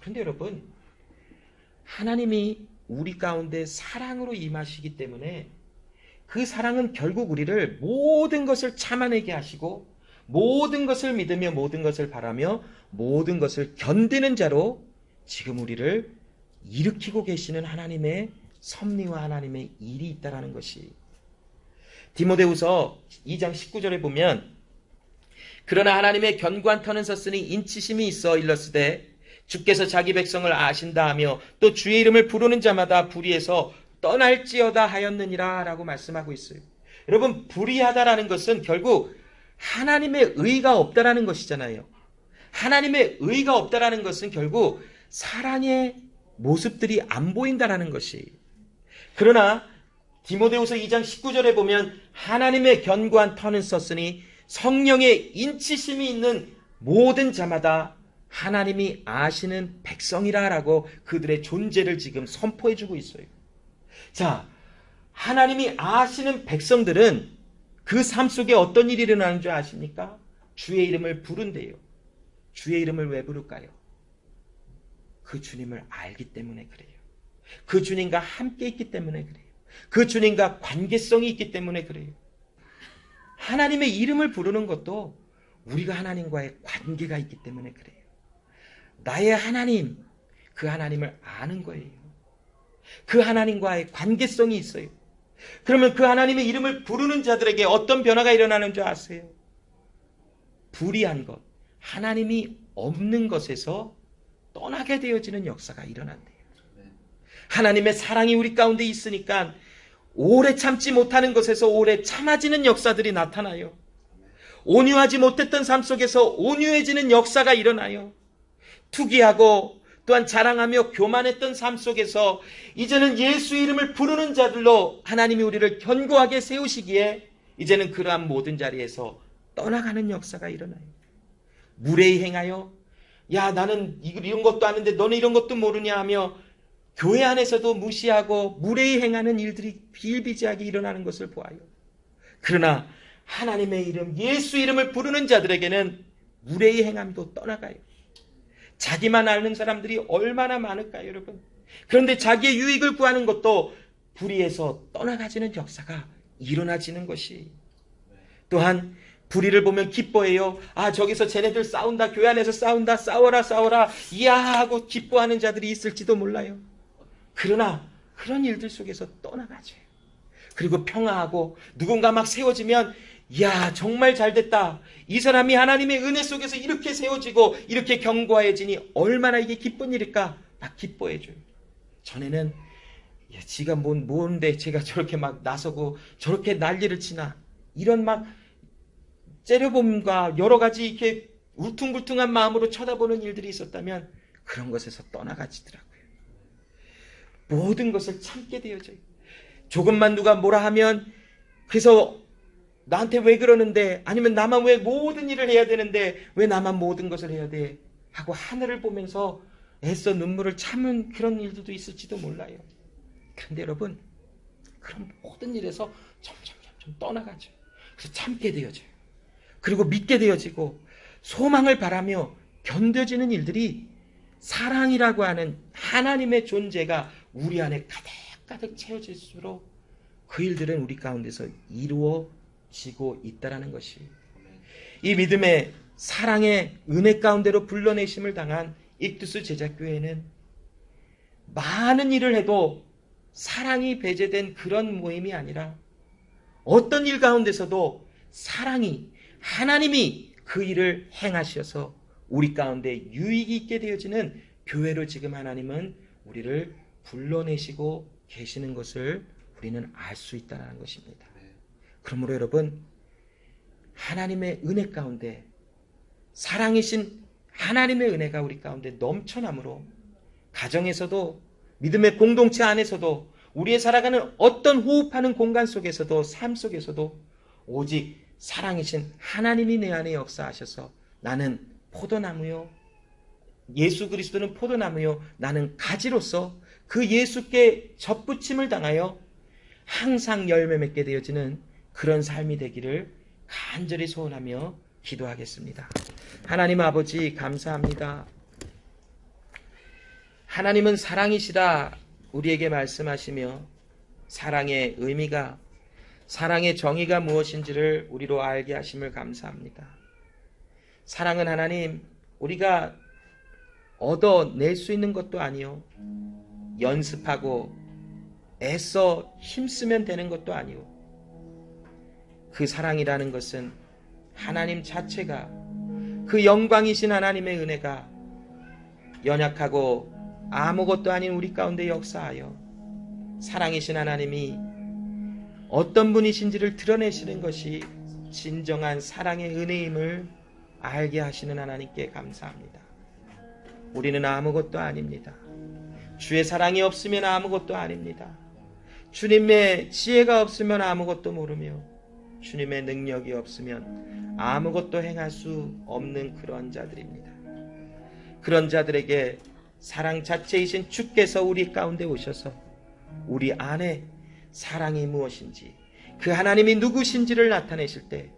그런데 여러분, 하나님이 우리 가운데 사랑으로 임하시기 때문에 그 사랑은 결국 우리를 모든 것을 참아내게 하시고 모든 것을 믿으며 모든 것을 바라며 모든 것을 견디는 자로 지금 우리를 일으키고 계시는 하나님의 섭리와 하나님의 일이 있다라는 것이, 디모데후서 2장 19절에 보면 그러나 하나님의 견고한 터는 섰으니 인치심이 있어 일렀으되 주께서 자기 백성을 아신다 하며 또 주의 이름을 부르는 자마다 불의에서 떠날지어다 하였느니라 라고 말씀하고 있어요. 여러분, 불의하다라는 것은 결국 하나님의 의가 없다라는 것이잖아요. 하나님의 의가 없다라는 것은 결국 사랑의 모습들이 안 보인다라는 것이. 그러나 디모데후서 2장 19절에 보면 하나님의 견고한 터는 섰으니 성령의 인치심이 있는 모든 자마다 하나님이 아시는 백성이라라고 그들의 존재를 지금 선포해주고 있어요. 자, 하나님이 아시는 백성들은 그 삶 속에 어떤 일이 일어나는 줄 아십니까? 주의 이름을 부른대요. 주의 이름을 왜 부를까요? 그 주님을 알기 때문에 그래요. 그 주님과 함께 있기 때문에 그래요. 그 주님과 관계성이 있기 때문에 그래요. 하나님의 이름을 부르는 것도 우리가 하나님과의 관계가 있기 때문에 그래요. 나의 하나님, 그 하나님을 아는 거예요. 그 하나님과의 관계성이 있어요. 그러면 그 하나님의 이름을 부르는 자들에게 어떤 변화가 일어나는 줄 아세요? 불의한 것, 하나님이 없는 것에서 떠나게 되어지는 역사가 일어난대요. 하나님의 사랑이 우리 가운데 있으니까 오래 참지 못하는 것에서 오래 참아지는 역사들이 나타나요. 온유하지 못했던 삶 속에서 온유해지는 역사가 일어나요. 투기하고 또한 자랑하며 교만했던 삶 속에서 이제는 예수 이름을 부르는 자들로 하나님이 우리를 견고하게 세우시기에 이제는 그러한 모든 자리에서 떠나가는 역사가 일어나요. 무례히 행하여 야 나는 이런 것도 아는데 너는 이런 것도 모르냐 하며 교회 안에서도 무시하고 무례히 행하는 일들이 비일비재하게 일어나는 것을 보아요. 그러나 하나님의 이름, 예수 이름을 부르는 자들에게는 무례히 행함도 떠나가요. 자기만 아는 사람들이 얼마나 많을까요, 여러분? 그런데 자기의 유익을 구하는 것도 불의에서 떠나가지는 역사가 일어나지는 것이. 또한 불의를 보면 기뻐해요. 아, 저기서 쟤네들 싸운다, 교회 안에서 싸운다, 싸워라 이야 하고 기뻐하는 자들이 있을지도 몰라요. 그러나 그런 일들 속에서 떠나가죠. 그리고 평화하고 누군가 막 세워지면 이야 정말 잘됐다. 이 사람이 하나님의 은혜 속에서 이렇게 세워지고 이렇게 견고해지니 얼마나 이게 기쁜 일일까. 막 기뻐해줘요. 전에는 야, 지가 뭔데 제가 저렇게 막 나서고 저렇게 난리를 치나. 이런 막 째려봄과 여러 가지 이렇게 울퉁불퉁한 마음으로 쳐다보는 일들이 있었다면 그런 것에서 떠나가지더라고요. 모든 것을 참게 되어져요. 조금만 누가 뭐라 하면 그래서 나한테 왜 그러는데 아니면 나만 왜 모든 일을 해야 되는데 왜 나만 모든 것을 해야 돼 하고 하늘을 보면서 애써 눈물을 참은 그런 일들도 있을지도 몰라요. 그런데 여러분 그런 모든 일에서 점점 떠나가죠. 그래서 참게 되어져요. 그리고 믿게 되어지고 소망을 바라며 견뎌지는 일들이 사랑이라고 하는 하나님의 존재가 우리 안에 가득가득 채워질수록 그 일들은 우리 가운데서 이루어지고 있다는 것이. 이 믿음의 사랑의 은혜 가운데로 불러내심을 당한 익투스 제자교회는 많은 일을 해도 사랑이 배제된 그런 모임이 아니라 어떤 일 가운데서도 사랑이 하나님이 그 일을 행하셔서 우리 가운데 유익이 있게 되어지는 교회로 지금 하나님은 우리를 불러내시고 계시는 것을 우리는 알 수 있다는 것입니다. 그러므로 여러분 하나님의 은혜 가운데 사랑이신 하나님의 은혜가 우리 가운데 넘쳐나므로 가정에서도 믿음의 공동체 안에서도 우리의 살아가는 어떤 호흡하는 공간 속에서도 삶 속에서도 오직 사랑이신 하나님이 내 안에 역사하셔서 나는 포도나무요 예수 그리스도는 포도나무요 나는 가지로서 그 예수께 접붙임을 당하여 항상 열매 맺게 되어지는 그런 삶이 되기를 간절히 소원하며 기도하겠습니다. 하나님 아버지 감사합니다. 하나님은 사랑이시다 우리에게 말씀하시며 사랑의 의미가, 사랑의 정의가 무엇인지를 우리로 알게 하심을 감사합니다. 사랑은 하나님 우리가 얻어낼 수 있는 것도 아니요, 연습하고 애써 힘쓰면 되는 것도 아니요, 그 사랑이라는 것은 하나님 자체가, 그 영광이신 하나님의 은혜가 연약하고 아무것도 아닌 우리 가운데 역사하여 사랑이신 하나님이 어떤 분이신지를 드러내시는 것이 진정한 사랑의 은혜임을 알게 하시는 하나님께 감사합니다. 우리는 아무것도 아닙니다. 주의 사랑이 없으면 아무것도 아닙니다. 주님의 지혜가 없으면 아무것도 모르며 주님의 능력이 없으면 아무것도 행할 수 없는 그런 자들입니다. 그런 자들에게 사랑 자체이신 주께서 우리 가운데 오셔서 우리 안에 사랑이 무엇인지, 그 하나님이 누구신지를 나타내실 때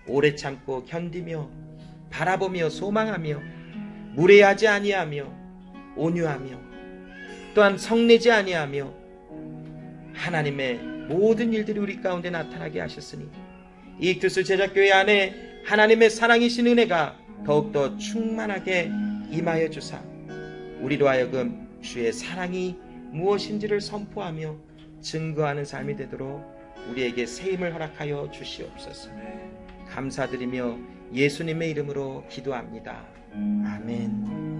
오래 참고 견디며 바라보며 소망하며 무례하지 아니하며 온유하며 또한 성내지 아니하며 하나님의 모든 일들이 우리 가운데 나타나게 하셨으니 이 교수 제자교회 안에 하나님의 사랑이신 은혜가 더욱더 충만하게 임하여 주사 우리로 하여금 주의 사랑이 무엇인지를 선포하며 증거하는 삶이 되도록 우리에게 새 힘을 허락하여 주시옵소서. 감사드리며 예수님의 이름으로 기도합니다. 아멘.